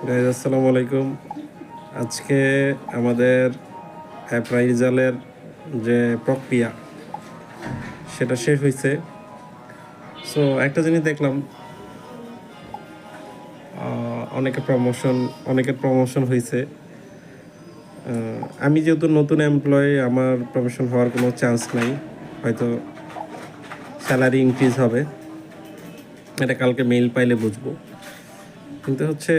Guys আসসালামু আলাইকুম। আজকে আমাদের অ্যাপ্রাইজালের যে প্রক্রিয়া সেটা শেষ হয়েছে। সো একটা জিনিস দেখলাম, অনেকের প্রমোশন হয়েছে। আমি যেহেতু নতুন এমপ্লয়ি, আমার প্রমোশন হওয়ার কোনো চান্স নাই। হয়তো স্যালারি ইনক্রিজ হবে, এটা কালকে মেইল পাইলে বুঝবো। কিন্তু হচ্ছে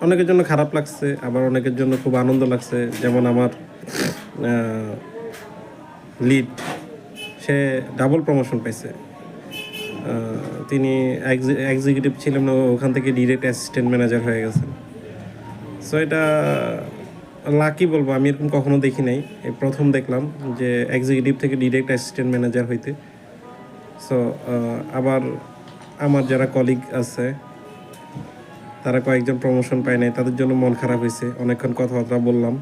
অনেকের জন্য খারাপ লাগছে, আবার অনেকের জন্য খুব আনন্দ লাগছে। যেমন আমার লিড, সে ডাবল প্রমোশন পাইছে। তিনি এক্সিকিউটিভ ছিলেন, ওখান থেকে ডিরেক্ট অ্যাসিস্ট্যান্ট ম্যানেজার হয়ে গেছেন। সো এটা লাকি বলবো, আমি এরকম কখনো দেখি নাই, এই প্রথম দেখলাম যে এক্সিকিউটিভ থেকে ডিরেক্ট অ্যাসিস্ট্যান্ট ম্যানেজার হইতে। সো আবার আমার যারা কলিগ আছে তারা কয়েকজন প্রমোশন পায় নাই, তাদের জন্য মন খারাপ হয়েছে। অনেকক্ষণ কথাবার্তা বললাম,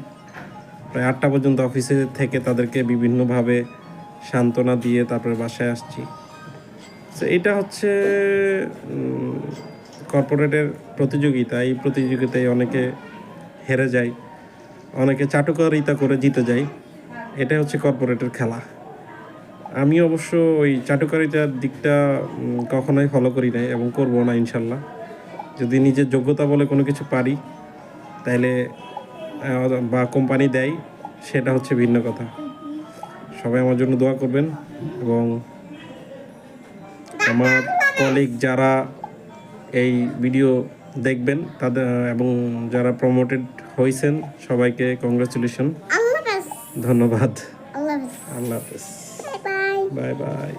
প্রায় 8টা পর্যন্ত অফিসে থেকে তাদেরকে বিভিন্নভাবে সান্ত্বনা দিয়ে তারপরে বাসায় আসছি। তো এটা হচ্ছে কর্পোরেটের প্রতিযোগিতা। এই প্রতিযোগিতায় অনেকে হেরে যায়, অনেকে চাটুকারিতা করে জিতে যায়। এটা হচ্ছে কর্পোরেটের খেলা। আমি অবশ্য ওই চাটুকারিতার দিকটা কখনোই ফলো করি নাই এবং করবো না ইনশাল্লাহ। যদি নিজের যোগ্যতা বলে কোনো কিছু পারি তাইলে বা কোম্পানি দেয়, সেটা হচ্ছে ভিন্ন কথা। সবাই আমার জন্য দোয়া করবেন এবং আমার কলিগ যারা এই ভিডিও দেখবেন তাদের এবং যারা প্রমোটেড হয়েছেন সবাইকে কংগ্রাচুলেশন, ধন্যবাদ। আল্লাহ হাফেজ। Bye bye.